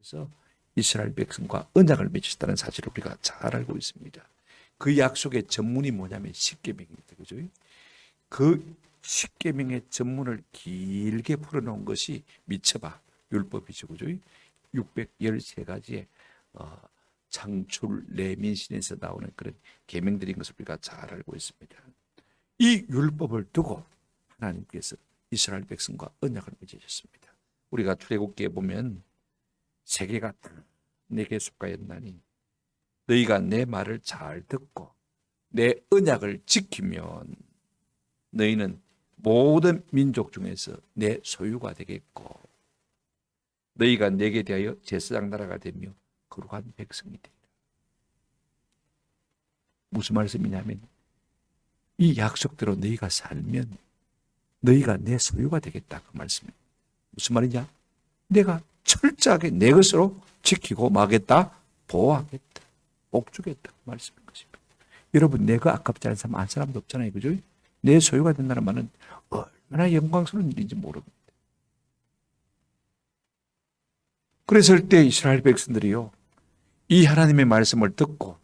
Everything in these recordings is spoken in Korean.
하셔서 이스라엘 백성과 언약을 맺으셨다는 사실을 우리가 잘 알고 있습니다. 그 약속의 전문이 뭐냐면 십계명입니다. 그죠? 그 십계명의 전문을 길게 풀어놓은 것이 미처바 율법이죠. 그죠? 613가지의 창출 레민신에서 나오는 그런 계명들인 것을 우리가 잘 알고 있습니다. 이 율법을 두고 하나님께서 이스라엘 백성과 언약을 맺으셨습니다. 우리가 출애굽기에 보면 세계가 내게 속하였나니 너희가 내 말을 잘 듣고 내 언약을 지키면 너희는 모든 민족 중에서 내 소유가 되겠고 너희가 내게 대하여 제사장 나라가 되며 거룩한 백성이 되리라. 무슨 말씀이냐면 이 약속대로 너희가 살면 너희가 내 소유가 되겠다 그 말씀이에요. 무슨 말이냐? 내가 철저하게 내 것으로 지키고 마겠다, 보호하겠다, 복주겠다 그 말씀인 것입니다. 여러분 내가 아깝지 않은 사람 한 사람도 없잖아요. 그죠? 내 소유가 된다는 말은 얼마나 영광스러운 일인지 모릅니다. 그랬을 때 이스라엘 백성들이요 이 하나님의 말씀을 듣고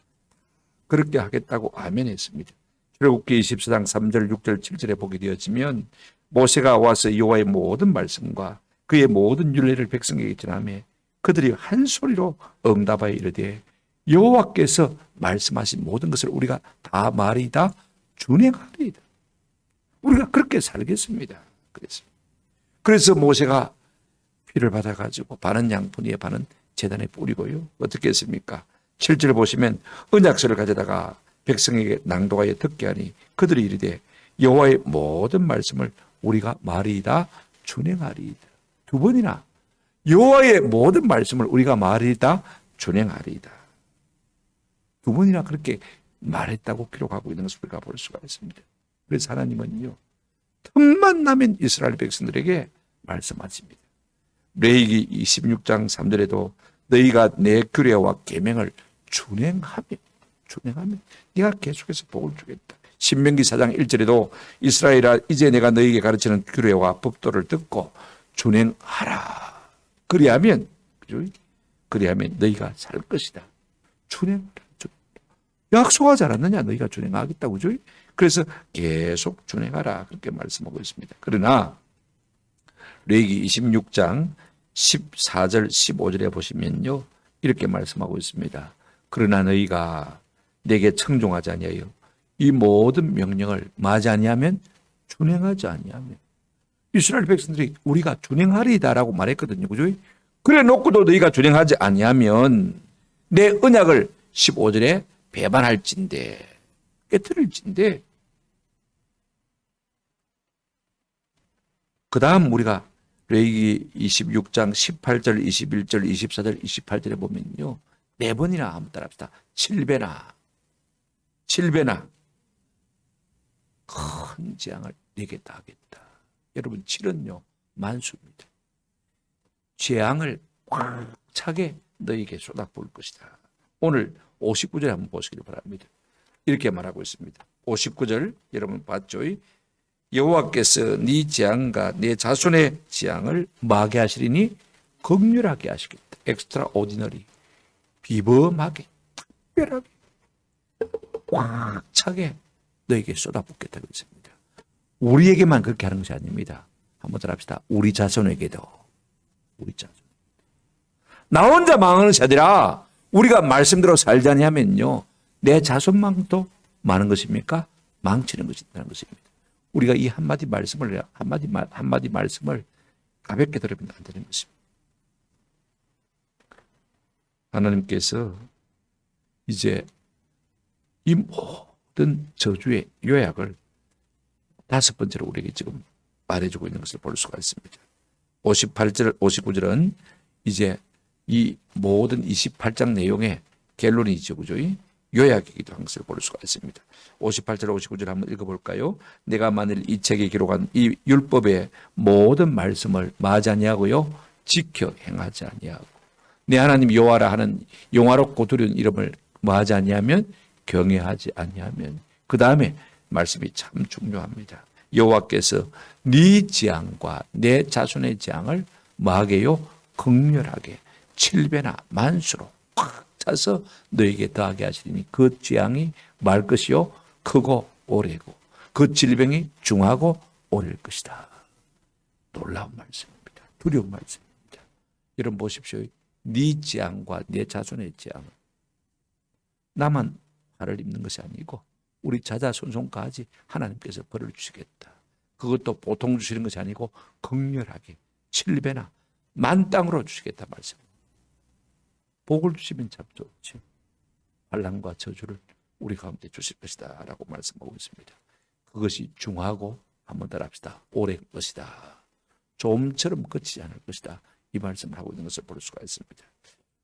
그렇게 하겠다고 아멘했습니다. 출애굽기 24장 3절 6절 7절에 보게 되어지면 모세가 와서 여호와의 모든 말씀과 그의 모든 율례를 백성에게 전하며 그들이 한 소리로 응답하여 이르되 여호와께서 말씀하신 모든 것을 우리가 다 말이다 준행하리이다. 우리가 그렇게 살겠습니다. 그래서 모세가 피를 받아가지고 반은 양푼이에 반은 제단에 뿌리고요. 어떻게 했습니까? 7절 보시면 언약서를 가져다가 백성에게 낭독하여 듣게 하니 그들이 이르되 여호와의 모든 말씀을 우리가 말이다 준행하리이다. 두 번이나 여호와의 모든 말씀을 우리가 말이다 준행하리이다. 두 번이나 그렇게 말했다고 기록하고 있는 것을 우리가 볼 수가 있습니다. 그래서 하나님은요 틈만 나면 이스라엘 백성들에게 말씀하십니다. 레위기 26장 3절에도 너희가 내 규례와 계명을 준행하면 네가 계속해서 복을 주겠다. 신명기 4장 1절에도 이스라엘아 이제 내가 너희에게 가르치는 규례와 법도를 듣고 준행하라. 그리하면 너희가 살 것이다. 준행하라. 약속하지 않았느냐? 너희가 준행하겠다고. 그죠? 그래서 계속 준행하라. 그렇게 말씀하고 있습니다. 그러나 레위기 26장 14절 15절에 보시면요 이렇게 말씀하고 있습니다. 그러나 너희가 내게 청종하지 아니하여 이 모든 명령을 마지 아니하면 준행하지 아니하면 이스라엘 백성들이 우리가 준행하리다라고 말했거든요. 그죠? 그래 놓고도 너희가 준행하지 아니하면 내 언약을 15절에 배반할진대 깨뜨릴진대. 그 다음 우리가 레위기 26장 18절 21절 24절 28절에 보면요 4번이나 한번 따라합시다. 7배나 큰 재앙을 내게 당하겠다. 여러분 7은요 만수입니다. 재앙을 꽉 차게 너에게 쏟아부을 것이다. 오늘 59절 한번 보시길 바랍니다. 이렇게 말하고 있습니다. 59절 여러분 봤죠? 여호와께서 네 재앙과 네 자손의 재앙을 마게 하시리니 극률하게 하시겠다. 엑스트라 오디너리 비범하게 특별하게 꽉 차게 너에게 쏟아붓겠다 그랬습니다. 우리에게만 그렇게 하는 것이 아닙니다. 한번 더 합시다. 우리 자손에게도. 우리 자손. 나 혼자 망하는 것이 아니라 우리가 말씀대로 살지 아니하면요 내 자손만도 많은 것입니까? 망치는 것이라는 것입니다. 우리가 이 한마디 말씀을 가볍게 들으면 안 되는 것입니다. 하나님께서 이제 이 모든 저주의 요약을 5번째로 우리에게 지금 말해주고 있는 것을 볼 수가 있습니다. 58절, 59절은 이제 이 모든 28장 내용의 결론이죠. 그죠? 요약이기도 한 것을 볼 수가 있습니다. 58절, 59절 한번 읽어볼까요? 내가 만일 이 책에 기록한 이 율법의 모든 말씀을 마지 아니하고요 지켜 행하지 아니하고 내 하나님 여호와라 하는 영화롭고 두려운 이름을 마지 아니하면 경외하지 아니하면 그 다음에 말씀이 참 중요합니다. 여호와께서 네 재앙과 내 자손의 재앙을 마게요 극렬하게 7배나 만수로 꽉 차서 너에게 더하게 하시리니 그 재앙이 말 것이요 크고 오래고 그 질병이 중하고 오래일 것이다. 놀라운 말씀입니다. 두려운 말씀입니다. 여러분 보십시오. 네 재앙과 내 자손의 재앙은 나만 화를 입는 것이 아니고 우리 자자손손까지 하나님께서 벌을 주시겠다. 그것도 보통 주시는 것이 아니고 극렬하게 7배나 만땅으로 주시겠다 말씀. 복을 주시면 참 좋지. 환난과 저주를 우리 가운데 주실 것이다 라고 말씀하고 있습니다. 그것이 중하고 한번 더 합시다. 오래 것이다. 좀처럼 그치지 않을 것이다. 이 말씀을 하고 있는 것을 볼 수가 있습니다.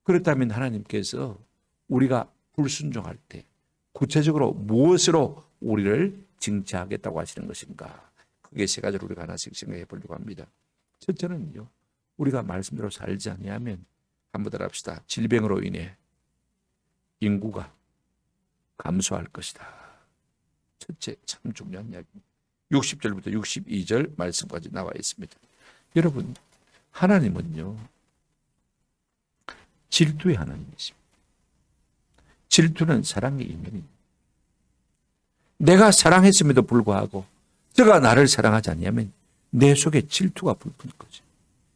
그렇다면 하나님께서 우리가 불순종할 때 구체적으로 무엇으로 우리를 징계하겠다고 하시는 것인가? 그게 세 가지로 우리가 하나씩 생각해 보려고 합니다. 첫째는요, 우리가 말씀대로 살지 아니하면 한번 더 합시다. 질병으로 인해 인구가 감소할 것이다. 첫째, 참 중요한 이야기입니다. 60절부터 62절 말씀까지 나와 있습니다. 여러분, 하나님은요, 질투의 하나님이십니다. 질투는 사랑의 이면입니다. 내가 사랑했음에도 불구하고 저가 나를 사랑하지 않으면 내 속에 질투가 불붙는 거죠.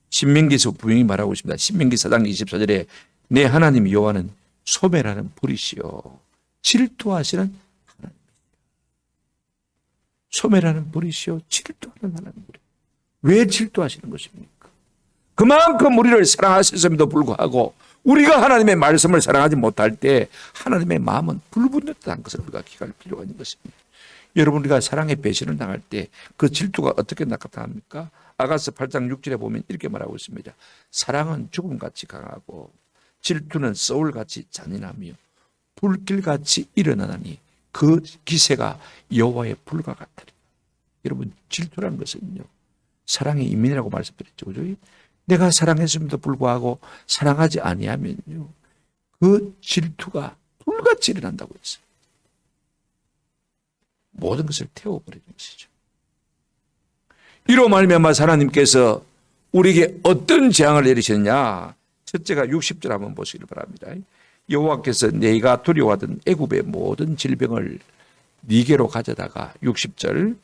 신명기에서 분명히 말하고 있습니다. 신명기 4장 24절에 내 하나님 여호와는 소멸하는 불이시요 질투하시는 하나님이시요. 소멸하는 불이시요 질투하는 하나님이시요. 왜 질투하시는 것입니까? 그만큼 우리를 사랑하셨음에도 불구하고 우리가 하나님의 말씀을 사랑하지 못할 때 하나님의 마음은 불붙는다는 것을 우리가 기억할 필요가 있는 것입니다. 여러분, 우리가 사랑의 배신을 당할 때 그 질투가 어떻게 나타납니까? 아가서 8장 6절에 보면 이렇게 말하고 있습니다. 사랑은 죽음같이 강하고 질투는 서울같이 잔인하며 불길같이 일어나니 그 기세가 여호와의 불과 같으리라. 여러분, 질투라는 것은요, 사랑의 이면이라고 말씀드렸죠. 그죠? 내가 사랑했음에도 불구하고 사랑하지 아니하면요, 그 질투가 불같이 일어난다고 했어요. 모든 것을 태워버리는 것이죠. 이로 말미암아 하나님께서 우리에게 어떤 재앙을 내리셨냐? 첫째가 60절 한번 보시길 바랍니다. 여호와께서 네가 두려워하던 애굽의 모든 질병을 네게로 가져다가 60절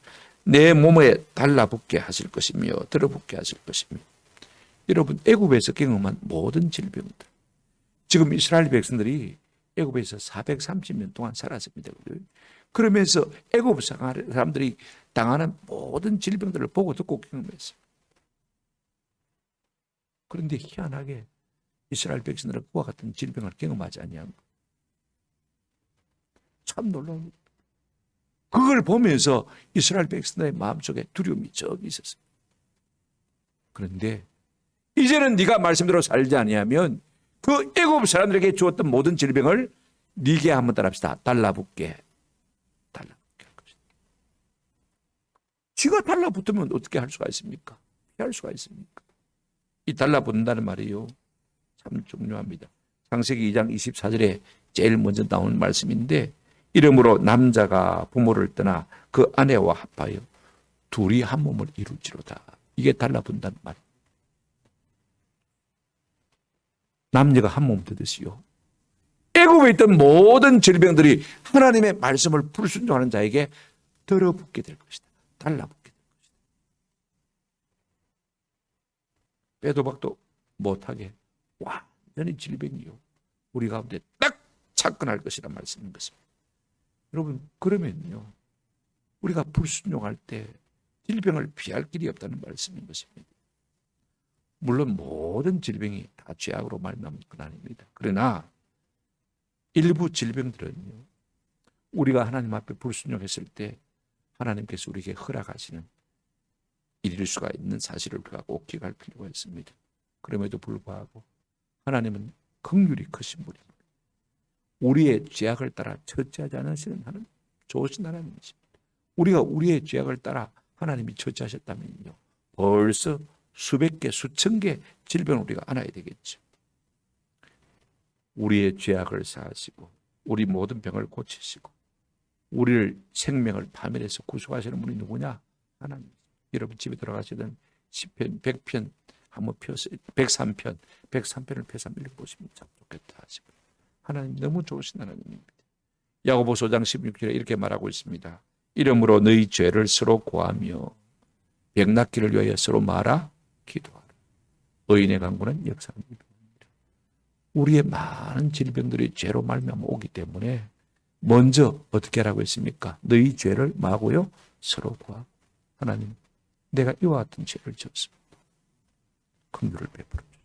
내 몸에 달라붙게 하실 것이며 들어붙게 하실 것이며. 여러분, 애굽에서 경험한 모든 질병들, 지금 이스라엘 백성들이 애굽에서 430년 동안 살았습니다. 그러면서 애굽 사람들이 당하는 모든 질병들을 보고 듣고 경험했어요. 그런데 희한하게 이스라엘 백성들은 그와 같은 질병을 경험하지 아니한 것. 참 놀라운 것. 그걸 보면서 이스라엘 백성들의 마음속에 두려움이 적이 있었어요. 그런데 이제는 네가 말씀대로 살지 아니하면 그 애굽 사람들에게 주었던 모든 질병을 네게 한번 따라합시다. 달라붙게 할 것이다. 쥐가 달라붙으면 어떻게 할 수가 있습니까? 피할 수가 있습니까? 이 달라붙는다는 말이요, 참 중요합니다. 창세기 2장 24절에 제일 먼저 나오는 말씀인데, 이러므로 남자가 부모를 떠나 그 아내와 합하여 둘이 한 몸을 이룰지로다. 이게 달라붙는다는 말이에요. 남녀가 한 몸 되듯이요, 애굽에 있던 모든 질병들이 하나님의 말씀을 불순종하는 자에게 들어붙게 될 것이다. 달라붙게 될 것이다. 빼도 박도 못하게 완전히 질병이요, 우리 가운데 딱 착근할 것이란 말씀인 것입니다. 여러분, 그러면요, 우리가 불순종할 때 질병을 피할 길이 없다는 말씀인 것입니다. 물론 모든 질병이 다 죄악으로 말미암은 건 아닙니다. 그러나 일부 질병들은요, 우리가 하나님 앞에 불순종했을 때 하나님께서 우리에게 허락하시는 일일 수가 있는 사실을 우리가 꼭 기억할 필요가 있습니다. 그럼에도 불구하고 하나님은 긍휼이 크신 분입니다. 우리의 죄악을 따라 처치하지 않으시는 하나님, 좋으신 하나님이십니다. 우리가 우리의 죄악을 따라 하나님이 처치하셨다면요, 벌써 수백 개, 수천 개 질병을 우리가 안아야 되겠죠. 우리의 죄악을 사하시고 우리 모든 병을 고치시고 우리를 생명을 파멸해서 구속하시는 분이 누구냐? 하나님. 여러분 집에 돌아가시던 시편 100편 한번 펴서 103편을 펴서 한번 읽어보시면 참 좋겠다 싶어요. 하나님 너무 좋으신 하나님입니다. 야고보서 5장 16절에 이렇게 말하고 있습니다. 이러므로 너희 죄를 서로 고하며 병낫기를 위하여 서로 말하 기도하라. 의인의 간구는 역사하는 일입니다. 우리의 많은 질병들이 죄로 말미암아 오기 때문에 먼저 어떻게 하라고 했습니까? 너희 죄를 마고요 서로 구하고. 하나님, 내가 이와 같은 죄를 지었습니다. 긍휼을 베풀어 주십시오.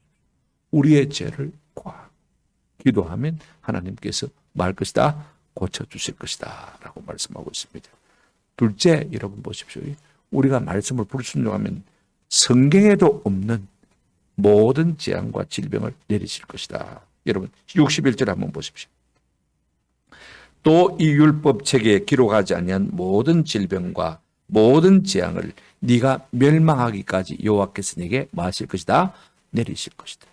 우리의 죄를 구하고 기도하면 하나님께서 말 것이다, 고쳐주실 것이다 라고 말씀하고 있습니다. 둘째, 여러분 보십시오. 우리가 말씀을 불순종하면 성경에도 없는 모든 재앙과 질병을 내리실 것이다. 여러분 61절 한번 보십시오. 또 이 율법 책에 기록하지 아니한 모든 질병과 모든 재앙을 네가 멸망하기까지 여호와께서 네게 마실 것이다, 내리실 것이다.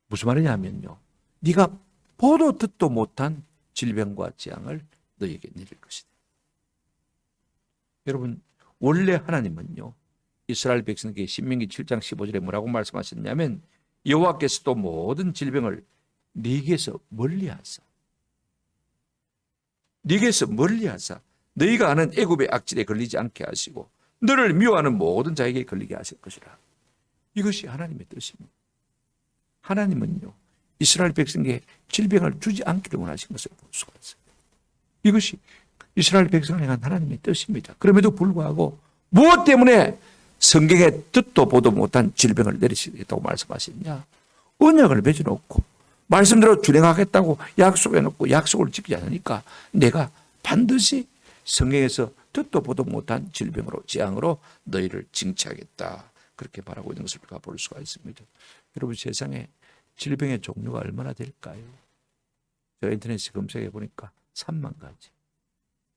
무슨 말이냐면요, 네가 보도 듣도 못한 질병과 재앙을 너에게 내릴 것이다. 여러분, 원래 하나님은요, 이스라엘 백성에게 신명기 7장 15절에 뭐라고 말씀하셨냐면 여호와께서도 모든 질병을 네게서 멀리하사 너희가 아는 애굽의 악질에 걸리지 않게 하시고 너를 미워하는 모든 자에게 걸리게 하실 것이라. 이것이 하나님의 뜻입니다. 하나님은요, 이스라엘 백성에게 질병을 주지 않기를 원하신 것을 볼 수가 있어요. 이것이 이스라엘 백성을 향한 하나님의 뜻입니다. 그럼에도 불구하고 무엇 때문에 성경에 듣도 보도 못한 질병을 내리시겠다고 말씀하시냐? 언약을 맺어놓고 말씀대로 준행하겠다고 약속해놓고 약속을 지키지 않으니까 내가 반드시 성경에서 듣도 보도 못한 질병으로, 재앙으로 너희를 징치하겠다, 그렇게 말하고 있는 것을 우리가 볼 수가 있습니다. 여러분, 세상에 질병의 종류가 얼마나 될까요? 제가 인터넷에 검색해 보니까 3만 가지.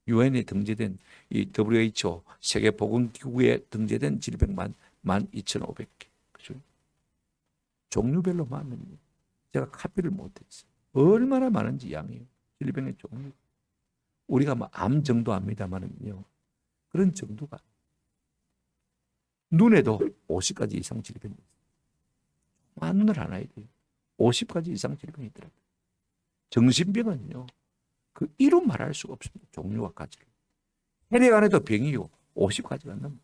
유엔에 등재된 이 WHO 세계보건기구에 등재된 질병만 12,500개. 그죠? 종류별로 많으면 제가 카피를 못했어요. 얼마나 많은지 양이에요. 질병의 종류. 우리가 뭐 암 정도 압니다만은요, 그런 정도가. 눈에도 50가지 이상 질병이 있어요. 눈을 하나야 돼요. 50가지 이상 질병이 있더라고요. 정신병은요, 그 이루 말할 수가 없습니다. 종류와 가지를. 혈액 안에도 병이요 50가지가 넘어요.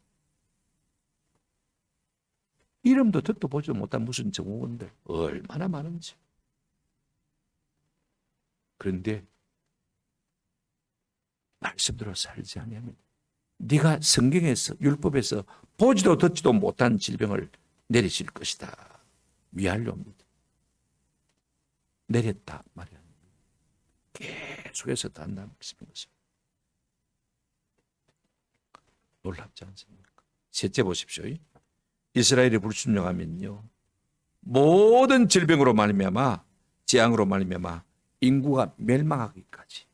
이름도 듣도 보지도 못한 무슨 증후군들 얼마나 많은지. 그런데 말씀대로 살지 않으면 네가 성경에서 율법에서 보지도 듣지도 못한 질병을 내리실 것이다. 위안료입니다. 내렸다 말이야. 계속해서 단단히 말씀인 것입니다. 놀랍지 않습니까? 셋째 보십시오. 이스라엘이 불순종하면요, 모든 질병으로 말미암아, 재앙으로 말미암아 인구가 멸망하기까지,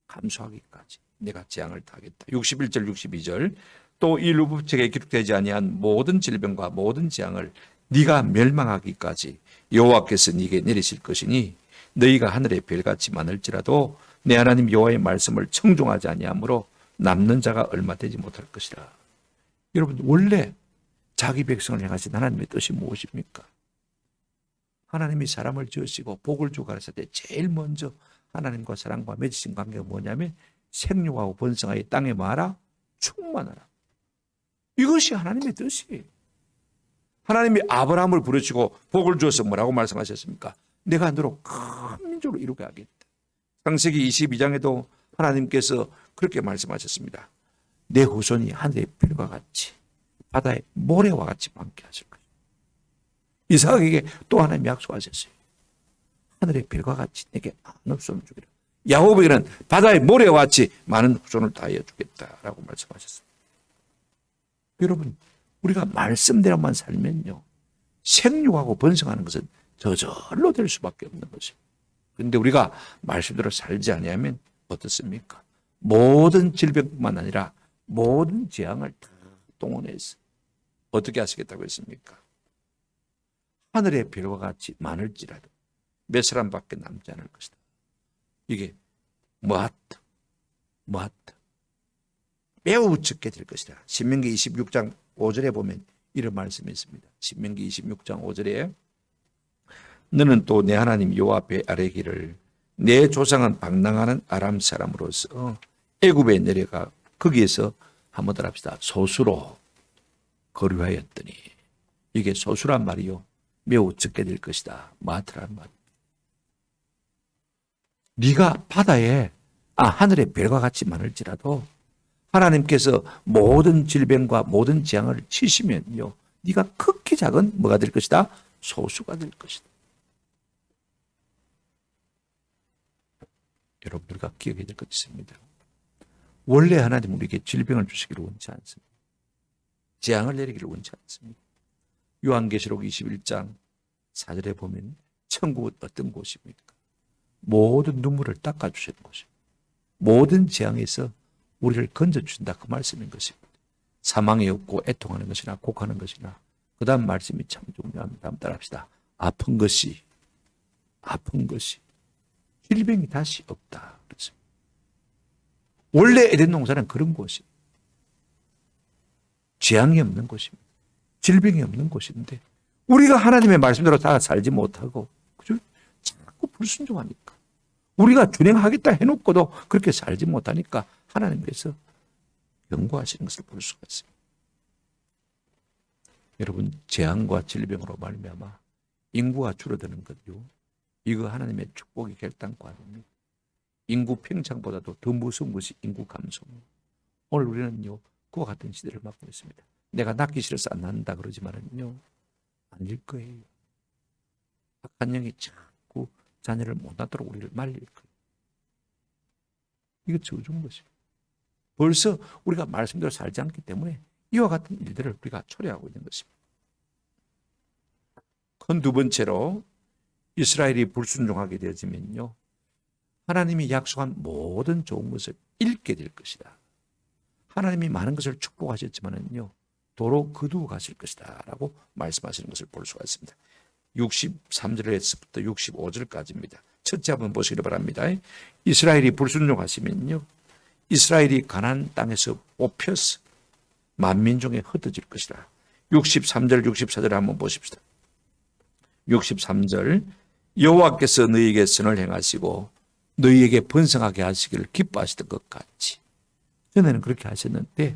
감소하기까지 내가 재앙을 당하겠다. 61절 62절 또 이 율법책에 기록되지 아니한 모든 질병과 모든 재앙을 네가 멸망하기까지 여호와께서 네게 내리실 것이니 너희가 하늘의 별같이 많을지라도 내 하나님 여호와의 말씀을 청종하지 아니하므로 남는 자가 얼마 되지 못할 것이라. 여러분, 원래 자기 백성을 향하신 하나님의 뜻이 무엇입니까? 하나님이 사람을 지으시고 복을 주고 가르칠 때 제일 먼저 하나님과 사람과 맺으신 관계가 뭐냐면 생육하고 번성하여 땅에 마라 충만하라. 이것이 하나님의 뜻이에요. 하나님이 아브라함을 부르시고 복을 주어서 뭐라고 말씀하셨습니까? 내가 너로 큰 민족으로 이루게 하겠다. 창세기 22장에도 하나님께서 그렇게 말씀하셨습니다. 내 후손이 하늘의 별과 같이 바다의 모래와 같이 많게 하실 것이다. 이삭에게 또 하나님 약속하셨어요. 하늘의 별과 같이 내게 많은 후손을 주기라. 야곱에게는 바다의 모래와 같이 많은 후손을 다하여 주겠다라고 말씀하셨습니다. 여러분, 우리가 말씀대로만 살면요, 생육하고 번성하는 것은 저절로 될 수밖에 없는 것입니다. 그런데 우리가 말씀대로 살지 아니하면 어떻습니까? 모든 질병뿐만 아니라 모든 재앙을 다 동원해서 어떻게 하시겠다고 했습니까? 하늘의 별과 같이 많을지라도 몇 사람밖에 남지 않을 것이다. 이게 무하트 매우 적게 될 것이다. 신명기 26장 5절에 보면 이런 말씀이 있습니다. 신명기 26장 5절에 너는 또 내 하나님 여호와 앞에 아뢰기를 내 조상은 방랑하는 아람 사람으로서 애굽에 내려가 거기에서 한번 더 합시다. 소수로 거류하였더니 이게 소수란 말이요 매우 적게 될 것이다. 많더란 말. 네가 바다에 하늘의 별과 같이 많을지라도 하나님께서 모든 질병과 모든 재앙을 치시면요 네가 극히 작은 뭐가 될 것이다? 소수가 될 것이다. 여러분 우리가 기억해야 될 것이 있습니다. 원래 하나님 우리에게 질병을 주시기를 원치 않습니다. 재앙을 내리기를 원치 않습니다. 요한계시록 21장 4절에 보면 천국은 어떤 곳입니까? 모든 눈물을 닦아주시는 곳입니다. 모든 재앙에서 우리를 건져주신다 그 말씀인 것입니다. 사망이 없고 애통하는 것이나 곡하는 것이나 그 다음 말씀이 참 중요합니다. 한번 따라합시다. 아픈 것이 질병이 다시 없다. 그렇습니다. 원래 에덴 동산은 그런 곳이 재앙이 없는 곳입니다. 질병이 없는 곳인데 우리가 하나님의 말씀대로 다 살지 못하고 그죠? 자꾸 불순종하니까 우리가 준행하겠다 해놓고도 그렇게 살지 못하니까 하나님께서 경고하시는 것을 볼 수가 있습니다. 여러분 재앙과 질병으로 말미암아 인구가 줄어드는 것요. 이거 하나님의 축복이 결단코 아닙니다. 인구 팽창보다도 더 무서운 것이 인구 감소입니다. 오늘 우리는요 그와 같은 시대를 맞고 있습니다. 내가 낳기 싫어서 안 낳는다 그러지만은요 아닐 거예요. 악한 영이 자꾸 자녀를 못 낳도록 우리를 말릴 거예요. 이거 저주인 것입니다. 벌써 우리가 말씀대로 살지 않기 때문에 이와 같은 일들을 우리가 초래하고 있는 것입니다. 큰 두 번째로 이스라엘이 불순종하게 되어지면요 하나님이 약속한 모든 좋은 것을 잃게 될 것이다. 하나님이 많은 것을 축복하셨지만은요 도로 거두어 가실 것이다 라고 말씀하시는 것을 볼 수가 있습니다. 63절에서부터 65절까지입니다. 첫째 한번 보시기 바랍니다. 이스라엘이 불순종하시면요 이스라엘이 가나안 땅에서 뽑혀서 만민중에 흩어질 것이다. 63절 64절 한번 보십시다. 63절 여호와께서 너희에게 선을 행하시고 너희에게 번성하게 하시기를 기뻐하시던 것 같이 전에는 그렇게 하셨는데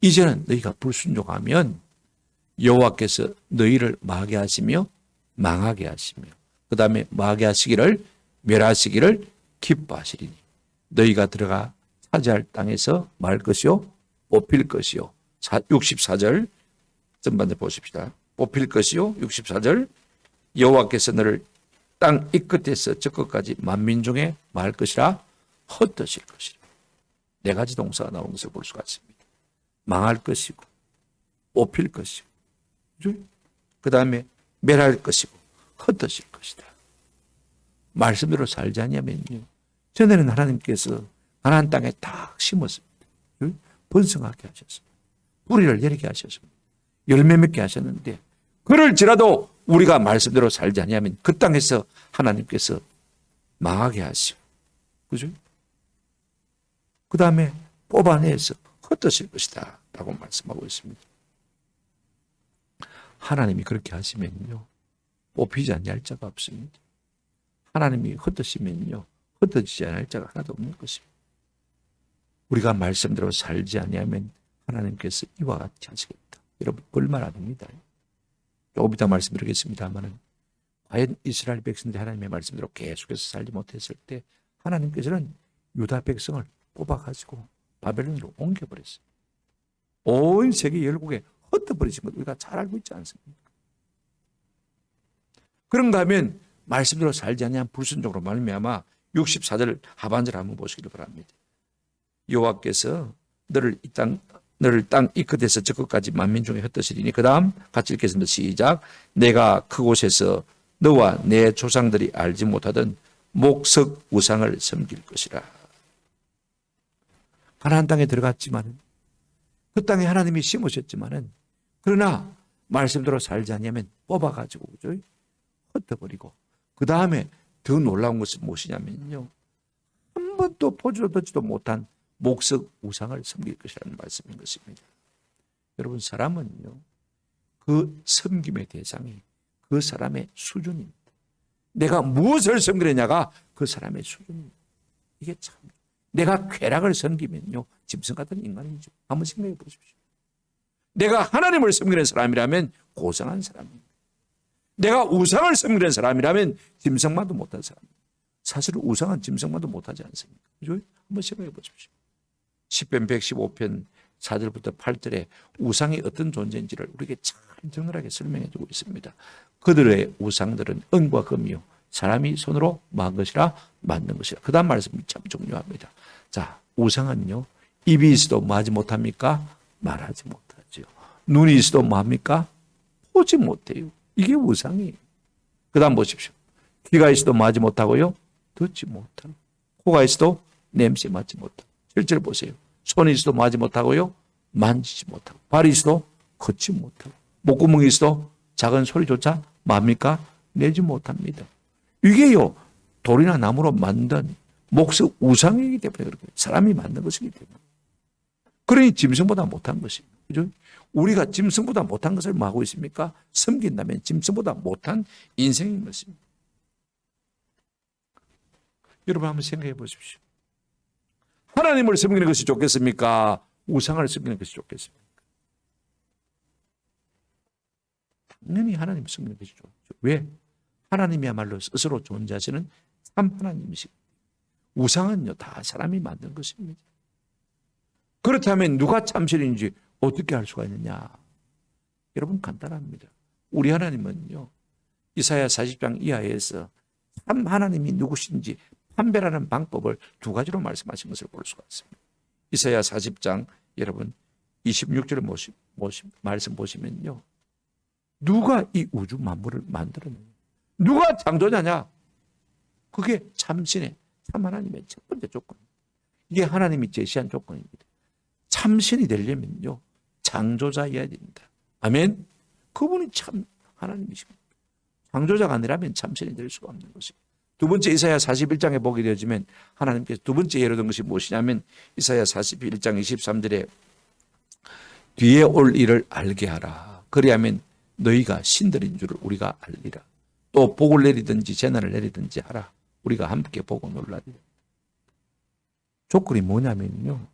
이제는 너희가 불순종하면 여호와께서 너희를 망하게 하시며 망하게 하시며 그 다음에 망하게 하시기를 멸하시기를 기뻐하시리니 너희가 들어가 차지할 땅에서 말 것이요 뽑힐 것이요 64절 전반에 보십시다. 뽑힐 것이요 64절 여호와께서 너를 땅 이 끝에서 저 끝까지 만민 중에 말 것이라 헛되실 것이라. 네 가지 동사가 나오는 것을 볼 수가 있습니다. 망할 것이고 뽑힐 것이고 그 다음에 멸할 것이고 헛되실 것이다. 말씀대로 살지 않으면요 전에는 하나님께서 가나안 땅에 딱 심었습니다. 번성하게 하셨습니다. 뿌리를 내리게 하셨습니다. 열매 맺게 하셨는데 그럴지라도 우리가 말씀대로 살지 않으면 그 땅에서 하나님께서 망하게 하시고 그죠? 그 다음에 뽑아내서 헛되실 것이다 라고 말씀하고 있습니다. 하나님이 그렇게 하시면요 뽑히지 않을 자가 없습니다. 하나님이 헛되시면요 헛되지지 않을 자가 하나도 없는 것입니다. 우리가 말씀대로 살지 아니하면 하나님께서 이와 같이 하시겠다. 여러분 볼만 아닙니다. 조금 이따 말씀드리겠습니다만은 과연 이스라엘 백성들이 하나님의 말씀대로 계속해서 살지 못했을 때 하나님께서는 유다 백성을 뽑아가지고 바벨론으로 옮겨버렸어요. 온 세계 열국에 흩어버리신 것 우리가 잘 알고 있지 않습니까? 그런가 하면 말씀대로 살지 않냐면 불순종으로 말미암아 64절 하반절 한번 보시기를 바랍니다. 여호와께서 너를 땅 이 끝에서 저 끝까지 만민 중에 흩어지리니 그 다음 같이 읽겠습니다. 시작. 내가 그곳에서 너와 내 조상들이 알지 못하던 목석 우상을 섬길 것이라. 가나안 땅에 들어갔지만 그 땅에 하나님이 심으셨지만은 그러나 말씀대로 살지 않으면 뽑아가지고 그죠? 흩어버리고 그 다음에 더 놀라운 것은 무엇이냐면요 한 번도 보지도 듣지도 못한 목석 우상을 섬길 것이라는 말씀인 것입니다. 여러분 사람은요 그 섬김의 대상이 그 사람의 수준입니다. 내가 무엇을 섬기느냐가 그 사람의 수준입니다. 이게 참, 내가 쾌락을 섬기면요, 짐승 같은 인간이죠. 한번 생각해 보십시오. 내가 하나님을 섬기는 사람이라면 고상한 사람입니다. 내가 우상을 섬기는 사람이라면 짐승만도 못한 사람입니다. 사실 우상은 짐승만도 못하지 않습니까? 그죠? 한번 생각해 보십시오. 10편 115편 4절부터 8절에 우상이 어떤 존재인지를 우리에게 잘 정확하게 설명해 주고 있습니다. 그들의 우상들은 은과 금이요 사람이 손으로 만 것이라 만든 것이라. 그 다음 말씀이 참 중요합니다. 자, 우상은요, 입이 있어도 뭐하지 못합니까? 말하지 못하죠. 눈이 있어도 뭐합니까? 보지 못해요. 이게 우상이에요. 그 다음 보십시오. 귀가 있어도 뭐하지 못하고요, 듣지 못하고, 코가 있어도 냄새 맡지 못하고. 실제로 보세요. 손이 있어도 뭐하지 못하고요, 만지지 못하고, 발이 있어도 걷지 못하고, 목구멍이 있어도 작은 소리조차 뭡니까? 내지 못합니다. 이게요, 돌이나 나무로 만든 목석 우상이기 때문에 그렇게 사람이 만든 것이기 때문에. 그러니 짐승보다 못한 것입니다. 그죠? 우리가 짐승보다 못한 것을 뭐 하고 있습니까? 섬긴다면 짐승보다 못한 인생인 것입니다. 여러분 한번 생각해 보십시오. 하나님을 섬기는 것이 좋겠습니까? 우상을 섬기는 것이 좋겠습니까? 당연히 하나님을 섬기는 것이 좋죠. 왜? 하나님이야말로 스스로 존재하시는 참 하나님이시고, 우상은요 다 사람이 만든 것입니다. 그렇다면 누가 참신인지 어떻게 알 수가 있느냐? 여러분 간단합니다. 우리 하나님은요, 이사야 40장 이하에서 참 하나님이 누구신지 판별하는 방법을 두 가지로 말씀하신 것을 볼 수가 있습니다. 이사야 40장 여러분 26절을 말씀 보시면요, 누가 이 우주 만물을 만들었느냐? 누가 창조자냐? 그게 참신의 참 하나님의 첫 번째 조건입니다. 이게 하나님이 제시한 조건입니다. 참신이 되려면요, 창조자여야 됩니다. 아멘. 그분이 참 하나님이십니다. 창조자가 아니라면 참신이 될 수가 없는 것입니다. 두 번째 이사야 41장에 보게 되어지면 하나님께서 두 번째 예로 든 것이 무엇이냐면 이사야 41장 23절에 뒤에 올 일을 알게 하라. 그리하면 너희가 신들인 줄을 우리가 알리라. 또 복을 내리든지 재난을 내리든지 하라. 우리가 함께 보고 놀라리라. 조건이 뭐냐면요,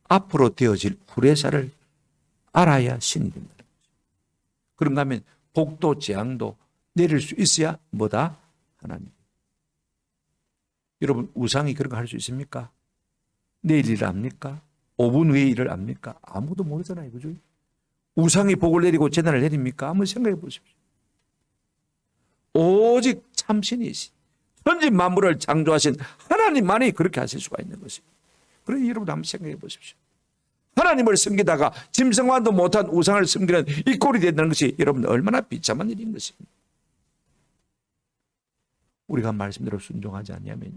앞으로 되어질 후레사를 알아야 신이 된다는 거죠. 그런가 하면 복도 재앙도 내릴 수 있어야 뭐다? 하나님. 여러분 우상이 그런 거 할 수 있습니까? 내일 일을 압니까? 5분 후에 일을 압니까? 아무도 모르잖아요. 그죠? 우상이 복을 내리고 재난을 내립니까? 한번 생각해 보십시오. 오직 참신이신 천지 만물을 창조하신 하나님만이 그렇게 하실 수가 있는 것입니다. 그러니 여러분 한번 생각해 보십시오. 하나님을 섬기다가 짐승만도 못한 우상을 섬기는 이 꼴이 된다는 것이 여러분 얼마나 비참한 일인 것입니다. 우리가 말씀대로 순종하지 않으면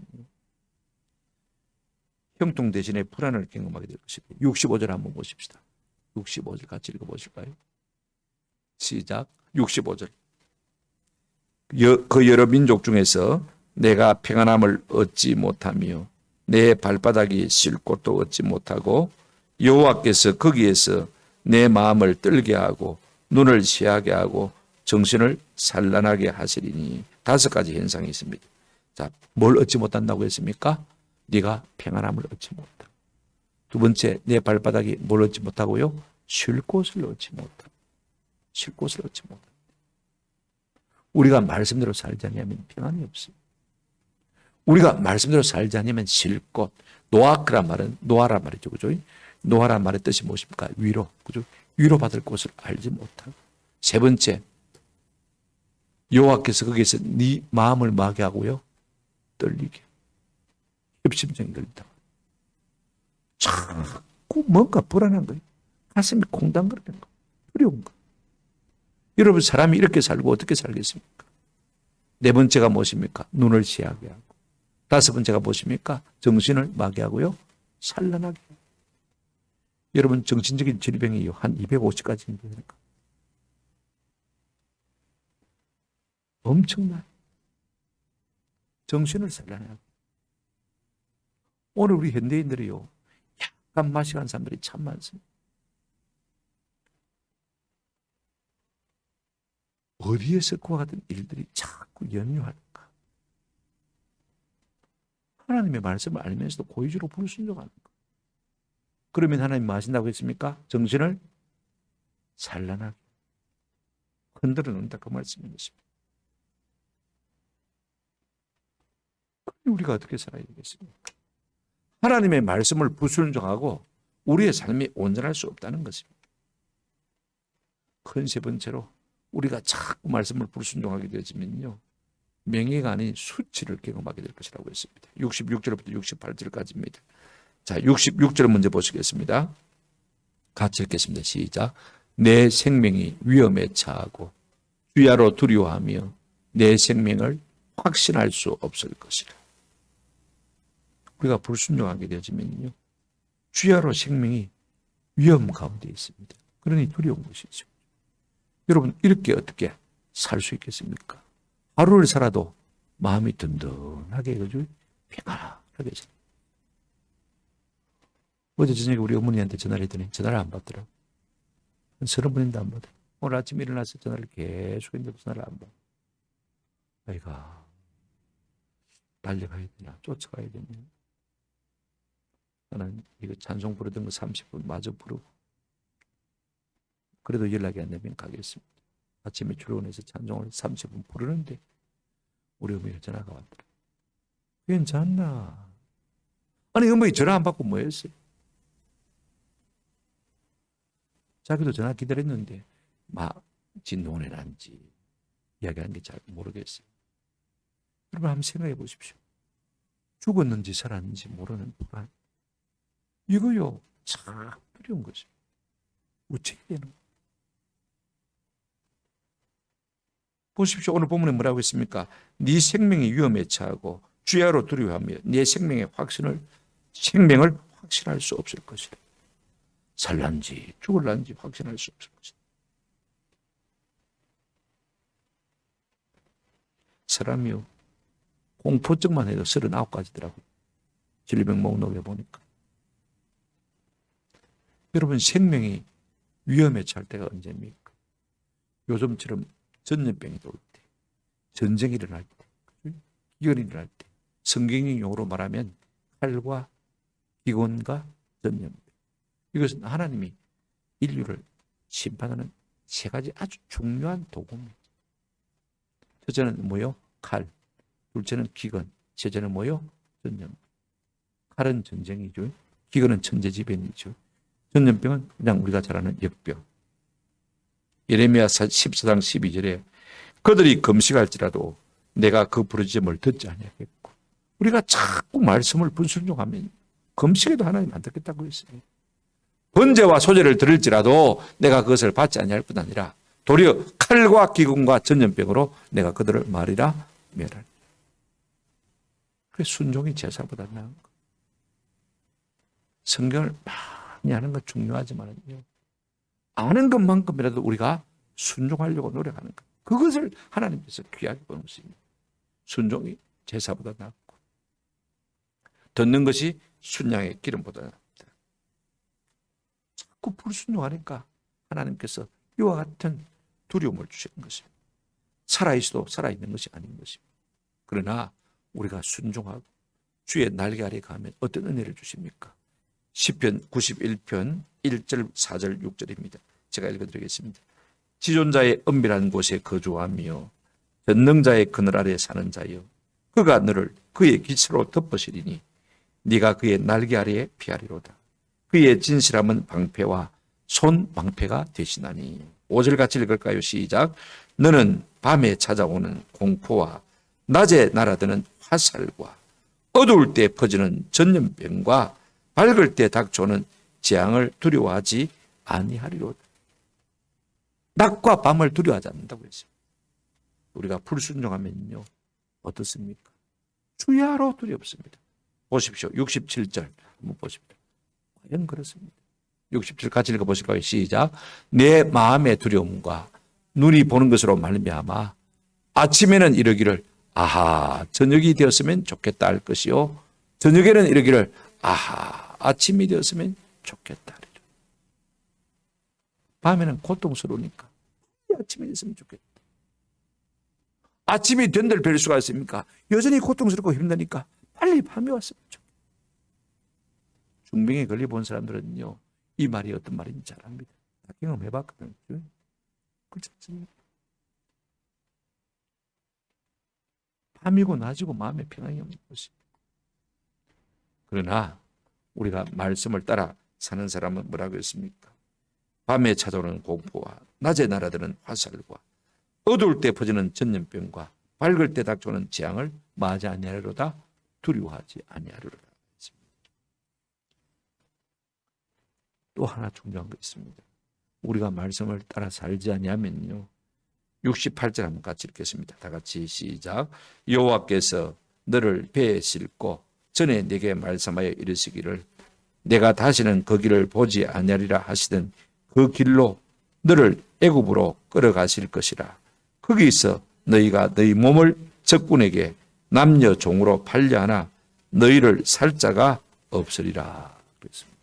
형통 대신에 불안을 경험하게 될 것입니다. 65절 한번 보십시다. 65절 같이 읽어보실까요? 시작. 65절. 그 여러 민족 중에서 내가 평안함을 얻지 못하며 내 발바닥이 쉴 곳도 얻지 못하고 여호와께서 거기에서 내 마음을 떨게 하고 눈을 시하게 하고 정신을 산란하게 하시리니. 5가지 현상이 있습니다. 자, 뭘 얻지 못한다고 했습니까? 네가 평안함을 얻지 못하고. 두 번째, 내 발바닥이 뭘 얻지 못하고요? 쉴 곳을 얻지 못하고. 쉴 곳을 얻지 못하고. 우리가 말씀대로 살지 않으면 평안이 없습니다. 우리가 말씀대로 살지 않으면 쉴 곳. 노아크란 말은 노아란 말이죠. 그죠? 노아란 말의 뜻이 무엇입니까? 위로. 그죠? 위로받을 곳을 알지 못하고. 세 번째, 여호와께서 거기에서 네 마음을 마게 하고요, 떨리게. 협심증이 걸린다. 자꾸 뭔가 불안한 거예요. 가슴이 콩당거리는 거예요. 두려운 거예요. 여러분 사람이 이렇게 살고 어떻게 살겠습니까? 네 번째가 무엇입니까? 눈을 시하게 하고. 5번째가 무엇입니까? 정신을 마게 하고요, 산란하게 하고. 여러분 정신적인 질병이 한 250가지 되니까 엄청나요. 정신을 산란하고. 오늘 우리 현대인들이요, 약간 마시간 사람들이 참 많습니다. 어디에서 그와 같은 일들이 자꾸 연유하는가? 하나님의 말씀을 알면서도 고의적으로 불순종하는 거. 그러면 하나님 뭐 하신다고 했습니까? 정신을 산란하게 흔들어 놓는다, 그 말씀인 것입니다. 우리가 어떻게 살아야 되겠습니까? 하나님의 말씀을 불순종하고 우리의 삶이 온전할 수 없다는 것입니다. 큰 세 번째로 우리가 자꾸 말씀을 불순종하게 되어지면요, 명예가 아닌 수치를 경험하게 될 것이라고 했습니다. 66절부터 68절까지입니다. 자, 66절 먼저 보시겠습니다. 같이 읽겠습니다. 시작. 내 생명이 위험에 처하고 주야로 두려워하며 내 생명을 확신할 수 없을 것이라. 우리가 불순종하게 되어지면요, 주야로 생명이 위험 가운데 있습니다. 그러니 두려운 것이죠. 여러분, 이렇게 어떻게 살 수 있겠습니까? 하루를 살아도 마음이 든든하게, 그죠? 평안하게. 어제 저녁에 우리 어머니한테 전화를 했더니 전화를 안 받더라고. 30분인데 안 받아. 오늘 아침에 일어나서 전화를 계속 했는데 전화를 안 받아. 아이가, 달려가야 되나, 쫓아가야 되나. 나는 이거 찬송 부르던 거 30분 마저 부르고, 그래도 연락이 안 되면 가겠습니다. 아침에 출근해서 찬송을 30분 부르는데 우리 어머니가 전화가 왔더라. 괜찮나? 아니, 어머니 전화 안 받고 뭐 했어요? 자기도 전화 기다렸는데 진동을 해놨는지 이야기하는 게 잘 모르겠어요. 여러분, 한번 생각해 보십시오. 죽었는지 살았는지 모르는 불안. 이거요, 참 두려운 것이죠. 어떻게 되는 거예요? 보십시오. 오늘 본문에 뭐라고 했습니까? 네 생명이 위험에 처하고 주야로 두려워하며 네 생명을 확신할 수 없을 것이다. 살란지 죽을란지 확신할 수 없을 것이다. 사람이요, 공포증만 해도 39가지더라고요. 질병 목록에 보니까. 여러분, 생명이 위험에 처할 때가 언제입니까? 요즘처럼 전염병이 돌 때, 전쟁이 일어날 때, 기근이 일어날 때, 성경적 용어로 말하면 칼과 기근과 전염병. 이것은 하나님이 인류를 심판하는 세 가지 아주 중요한 도구입니다. 첫째는 뭐요? 칼. 둘째는 기근. 셋째는 뭐요? 전염병. 칼은 전쟁이죠. 기근은 천재지변이죠. 전염병은 그냥 우리가 잘 아는 역병. 예레미야 14장 12절에 그들이 금식할지라도 내가 그 부르짖음을 듣지 아니하겠고, 우리가 자꾸 말씀을 불순종하면 금식에도 하나님 안 듣겠다고 했어요. 번제와 소제를 드릴지라도 내가 그것을 받지 아니할 뿐 아니라 도리어 칼과 기근과 전염병으로 내가 그들을 말이라 멸할. 그래서 순종이 제사보다 나은 거. 성경을 많이 아는 건 중요하지만요, 아는 것만큼이라도 우리가 순종하려고 노력하는 것. 그것을 하나님께서 귀하게 보는 것입니다. 순종이 제사보다 낫고 듣는 것이 순양의 기름보다 낫다. 자꾸 불순종하니까 하나님께서 이와 같은 두려움을 주시는 것입니다. 살아있어도 살아있는 것이 아닌 것입니다. 그러나 우리가 순종하고 주의 날개 아래 가면 어떤 은혜를 주십니까? 시편 91편 1절 4절 6절입니다. 제가 읽어드리겠습니다. 지존자의 은밀한 곳에 거주하며 전능자의 그늘 아래 사는 자여, 그가 너를 그의 빛으로 덮으시리니 네가 그의 날개 아래에 피하리로다. 그의 진실함은 방패와 손 방패가 되시나니. 5절 같이 읽을까요? 시작. 너는 밤에 찾아오는 공포와 낮에 날아드는 화살과 어두울 때 퍼지는 전염병과 밝을 때 닥쳐오는 재앙을 두려워하지 아니하리로다. 낮과 밤을 두려워하지 않는다고 했어요. 우리가 불순종하면요, 어떻습니까? 주야로 두렵습니다. 보십시오. 67절 한번 보십시오. 과연 그렇습니다. 67 같이 읽어보실까요? 시작. 내 마음의 두려움과 눈이 보는 것으로 말미암아 아침에는 이러기를 아하 저녁이 되었으면 좋겠다 할 것이요, 저녁에는 이러기를 아하 아침이 되었으면 좋겠다 하리라. 밤에는 고통스러우니까 아침이 됐으면 좋겠다. 아침이 된들 뵐 수가 있습니까? 여전히 고통스럽고 힘드니까 빨리 밤이 왔으면 좋겠다. 중병에 걸려본 사람들은요, 이 말이 어떤 말인지 잘 압니다. 다 경험해봤거든요. 그렇지 않습니까? 밤이고 낮이고 마음에 평안이 없는 것이. 그러나 우리가 말씀을 따라 사는 사람은 뭐라고 했습니까? 밤에 찾아오는 공포와 낮에 날아드는 화살과 어두울 때 퍼지는 전염병과 밝을 때 닥쳐오는 재앙을 맞이 아니하리로다. 두려워하지 아니하리로다. 또 하나 중요한 거 있습니다. 우리가 말씀을 따라 살지 아니하면요, 68절 한번 같이 읽겠습니다. 다 같이 시작. 여호와께서 너를 배에 싣고 전에 네게 말씀하여 이르시기를 내가 다시는 그 길을 보지 아니하리라 하시던 그 길로 너를 애굽으로 끌어가실 것이라. 거기서 너희가 너희 몸을 적군에게 남녀 종으로 팔려하나 너희를 살 자가 없으리라. 그랬습니다.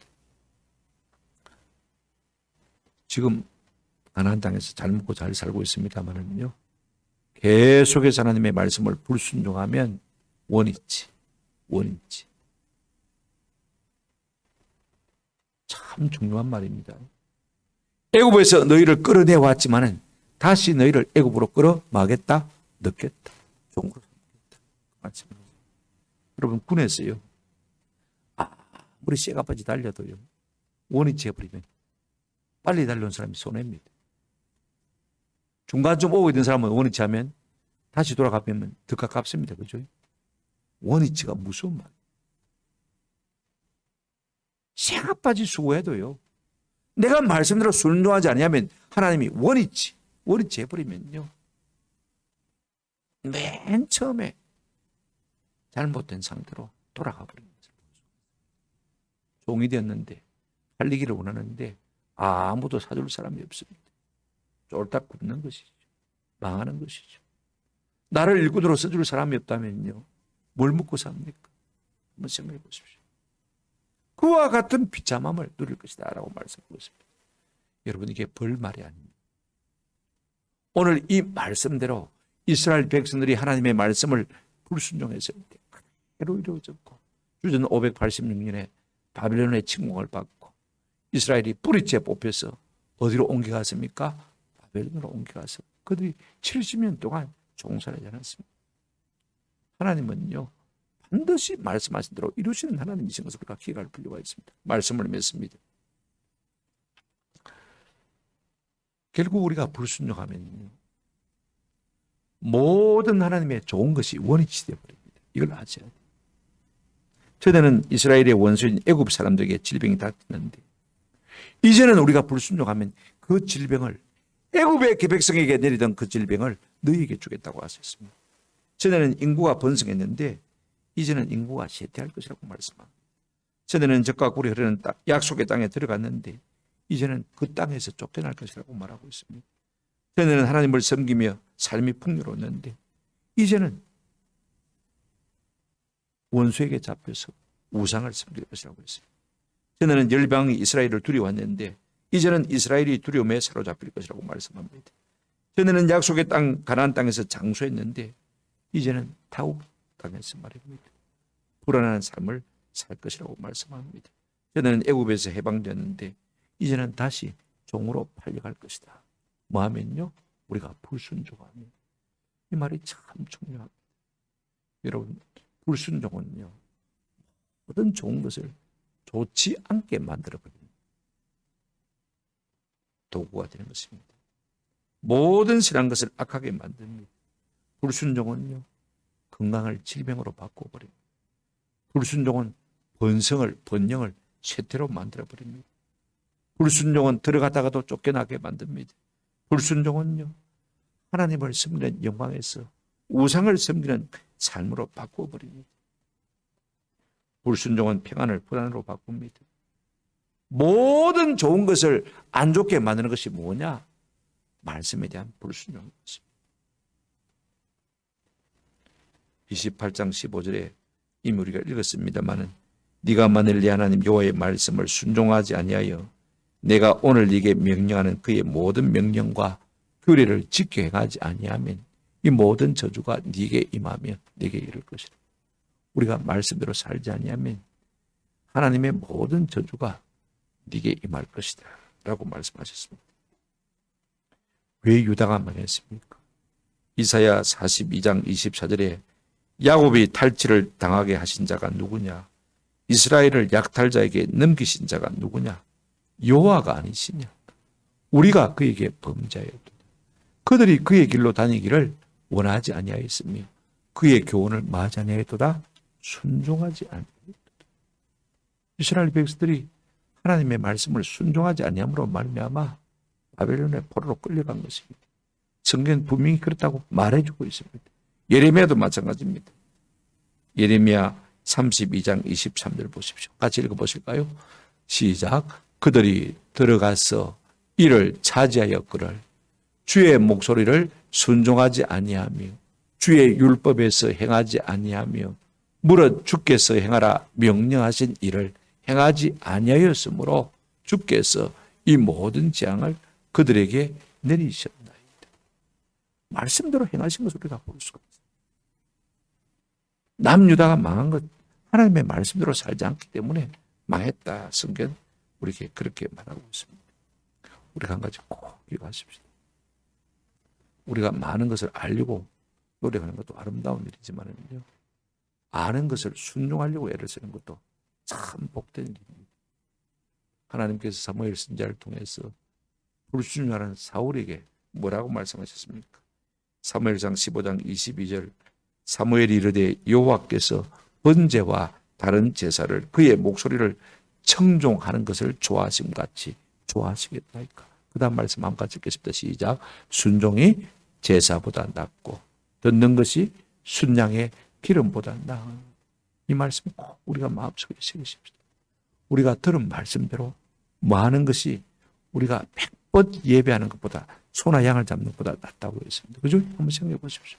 지금 가나안 땅에서 잘 먹고 잘 살고 있습니다만은요, 계속해서 하나님의 말씀을 불순종하면 원인치. 참 중요한 말입니다. 애굽에서 너희를 끌어내왔지만은 다시 너희를 애굽으로 끌어마겠다, 넣겠다, 종으로 삼겠다. 여러분, 군에서요, 아무리 쇠가빠지 달려도요, 원위치 해버리면 빨리 달려온 사람이 손해입니다. 중간쯤 오고 있는 사람은 원위치 하면 다시 돌아가면 더 가깝습니다. 그죠? 원위치가 무서운 말. 쇠가빠지 수고해도요, 내가 말씀대로 순종하지 않으면 하나님이 원위치 해버리면요, 맨 처음에 잘못된 상태로 돌아가 버립니다. 종이 되었는데 살리기를 원하는데 아무도 사줄 사람이 없습니다. 쫄딱 굽는 것이죠. 망하는 것이죠. 나를 일꾼으로 써줄 사람이 없다면요, 뭘 먹고 삽니까? 한번 생각해 보십시오. 그와 같은 비참함을 누릴 것이다 라고 말씀하고 있습니다. 여러분, 이게 벌말이 아닙니다. 오늘 이 말씀대로 이스라엘 백성들이 하나님의 말씀을 불순종했을 때 그대로 이루어졌고, 주전 586년에 바벨론의 침공을 받고 이스라엘이 뿌리째 뽑혀서 어디로 옮겨갔습니까? 바벨론으로 옮겨가서 그들이 70년 동안 종살하지 않았습니다. 하나님은요, 반드시 말씀하신 대로 이루시는 하나님이신 것을 우리가 기억할 필요가 있습니다. 말씀을 맺습니다. 결국 우리가 불순종하면요, 모든 하나님의 좋은 것이 원위치 되어버립니다. 이걸 아셔야 돼요. 전에는 이스라엘의 원수인 애굽 사람들에게 질병이 닥쳤는데 이제는 우리가 불순종하면 그 질병을, 애굽의 백성에게 내리던 그 질병을 너희에게 주겠다고 하셨습니다. 전에는 인구가 번성했는데 이제는 인구가 쇠퇴할 것이라고 말씀합니다. 전에는 적과 꿀이 흐르는 땅, 약속의 땅에 들어갔는데 이제는 그 땅에서 쫓겨날 것이라고 말하고 있습니다. 전에는 하나님을 섬기며 삶이 풍요로웠는데 이제는 원수에게 잡혀서 우상을 섬길 것이라고 했습니다. 전에는 열방이 이스라엘을 두려워했는데 이제는 이스라엘이 두려움에 사로잡힐 것이라고 말씀합니다. 전에는 약속의 땅 가나안 땅에서 장수했는데 이제는 타국 땅에서 말입니다. 불안한 삶을 살 것이라고 말씀합니다. 전에는 애굽에서 해방되었는데 이제는 다시 종으로 팔려갈 것이다. 뭐하면요, 우리가 불순종하면. 이 말이 참 중요합니다. 여러분, 불순종은요, 모든 좋은 것을 좋지 않게 만들어버리는 도구가 되는 것입니다. 모든 선한 것을 악하게 만듭니다. 불순종은요, 건강을 질병으로 바꿔버립니다. 불순종은 번영을 쇠퇴로 만들어버립니다. 불순종은 들어가다가도 쫓겨나게 만듭니다. 불순종은요, 하나님을 섬기는 영광에서 우상을 섬기는 삶으로 바꿔버립니다. 불순종은 평안을 불안으로 바꿉니다. 모든 좋은 것을 안 좋게 만드는 것이 뭐냐? 말씀에 대한 불순종인 것입니다. 28장 15절에 이미 우리가 읽었습니다마는 네가 만일 네 하나님 여호와의 말씀을 순종하지 아니하여 내가 오늘 네게 명령하는 그의 모든 명령과 규례를 지켜 행하지 아니하면 이 모든 저주가 네게 임하며 네게 이를 것이라. 우리가 말씀대로 살지 아니하면 하나님의 모든 저주가 네게 임할 것이다 라고 말씀하셨습니다. 왜 유다가 망했습니까? 이사야 42장 24절에 야곱이 탈취를 당하게 하신 자가 누구냐? 이스라엘을 약탈자에게 넘기신 자가 누구냐? 여호와가 아니시냐? 우리가 그에게 범죄하였도다. 그들이 그의 길로 다니기를 원하지 아니하였으며 그의 교훈을 마지 아니하였도다. 순종하지 아니하였도다. 이스라엘 백성들이 하나님의 말씀을 순종하지 아니함으로 말미암아 바벨론의 포로로 끌려간 것입니다. 성경 분명히 그렇다고 말해주고 있습니다. 예레미야도 마찬가지입니다. 예레미야 32장 23절 보십시오. 같이 읽어보실까요? 시작. 그들이 들어가서 이를 차지하였거늘 주의 목소리를 순종하지 아니하며 주의 율법에서 행하지 아니하며 무릇 주께서 행하라 명령하신 일을 행하지 아니하였으므로 주께서 이 모든 재앙을 그들에게 내리셨나이다. 말씀대로 행하신 것을 우리가 볼 수가 있습니다. 남유다가 망한 것 하나님의 말씀대로 살지 않기 때문에 망했다. 성경 우리에게 그렇게 말하고 있습니다. 우리가 한 가지 꼭 기억하십시오. 우리가 많은 것을 알려고 노력하는 것도 아름다운 일이지만요, 아는 것을 순종하려고 애를 쓰는 것도 참 복된 일입니다. 하나님께서 사무엘 선지자를 통해서 불순종하는 사울에게 뭐라고 말씀하셨습니까? 사무엘상 15장 22절 사무엘이 이르되 여호와께서 번제와 다른 제사를 그의 목소리를 청종하는 것을 좋아하심 같이 좋아하시겠나이까. 그 다음 말씀 한번 같이 읽겠습니다. 시작. 순종이 제사보다 낫고 듣는 것이 순양의 기름보다 나은. 이 말씀 꼭 우리가 마음속에 새기십시다. 우리가 들은 말씀대로 뭐 하는 것이 우리가 100번 예배하는 것보다 소나 양을 잡는 것보다 낫다고 했습니다. 그죠? 한번 생각해 보십시오.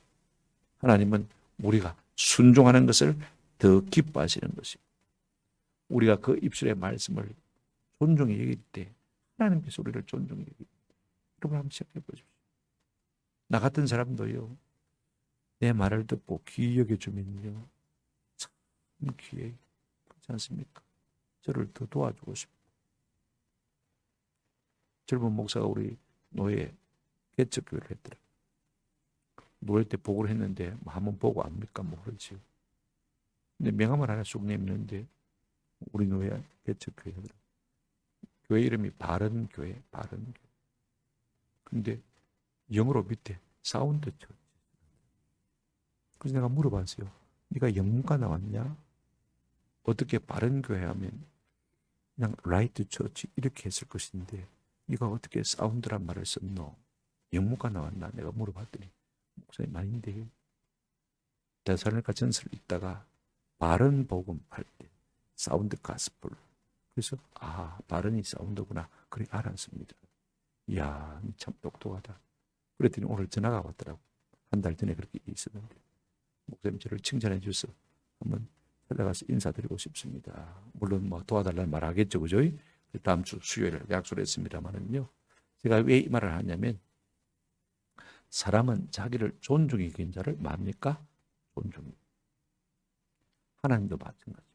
하나님은 우리가 순종하는 것을 더 기뻐하시는 것입니다. 우리가 그 입술의 말씀을 존중히 여길 때 하나님께서 우리를 존중히 여깁니다. 여러분 한번 생각해 보십시오. 나 같은 사람도요, 내 말을 듣고 귀히 여겨주면요, 참 귀해. 그렇지 않습니까? 저를 더 도와주고 싶고. 젊은 목사가 우리 노예 개척교회를 했더라. 노예 때 보고를 했는데 뭐 한번 보고 압니까? 모르지요. 근데 명함을 하나 쑥 내밀는데 우리 노예 개척교회더라. 교회 이름이 바른교회, 바른교회. 근데 영어로 밑에 사운드 처치. 그래서 내가 물어봤어요. 네가 영문과 나왔냐? 어떻게 바른교회 하면 그냥 라이트 처치 이렇게 했을 것인데 네가 어떻게 사운드란 말을 썼노? 영문과 나왔나? 내가 물어봤더니 목사님 아닌데 데살로니가 전서를 읽다가 바른 복음 할 때 사운드 가스펠. 그래서 바른이 사운드구나. 그래 알았습니다. 이야 참 똑똑하다. 그랬더니 오늘 전화가 왔더라고. 한 달 전에 그렇게 있었는데 목사님 저를 칭찬해 주셔서 한번 찾아가서 인사드리고 싶습니다. 물론 뭐 도와달라는 말 하겠죠. 그죠? 다음 주 수요일에 약속을 했습니다만은요. 제가 왜 이 말을 하냐면 사람은 자기를 존중히 여긴 자를 뭡니까? 존중해. 하나님도 마찬가지.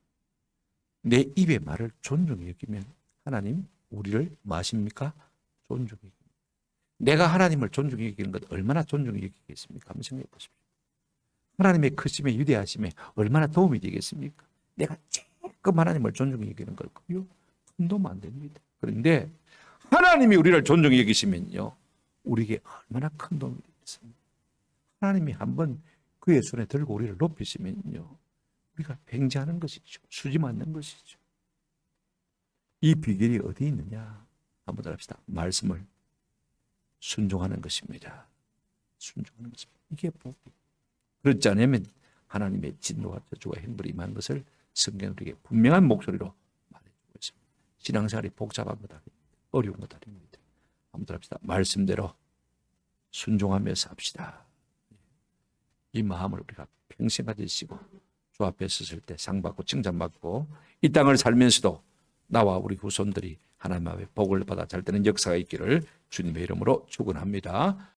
내 입의 말을 존중히 여기면 하나님 우리를 마십니까? 존중히 여깁니다. 내가 하나님을 존중히 여기는 것 얼마나 존중히 여기겠습니까? 한번 생각해 보십시오. 하나님의 크심에 위대하심에 얼마나 도움이 되겠습니까? 내가 조금 하나님을 존중히 여기는 걸까요? 큰 도움 안 됩니다. 그런데 하나님이 우리를 존중히 여기시면요, 우리에게 얼마나 큰 도움이 되겠습니까? 하나님이 한번 그의 손에 들고 우리를 높이시면요, 우리가 뱅자하는 것이죠. 수지 맞는 것이죠. 이 비결이 어디 있느냐? 한번 더 합시다. 말씀을 순종하는 것입니다. 순종하는 것입니다. 이게 복이. 그렇지 않으면 하나님의 진노와 저주와 행벌이 임한 것을 성경은 우리에게 분명한 목소리로 말해주고 있습니다. 신앙생활이 복잡한 것 아닙니다. 어려운 것 아닙니다. 한번 더 합시다. 말씀대로 순종하며 삽시다. 이 마음을 우리가 평생 가지시고 주 앞에 섰을 때 상 받고 칭찬받고 이 땅을 살면서도 나와 우리 후손들이 하나님 앞에 복을 받아 잘 되는 역사가 있기를 주님의 이름으로 축원합니다.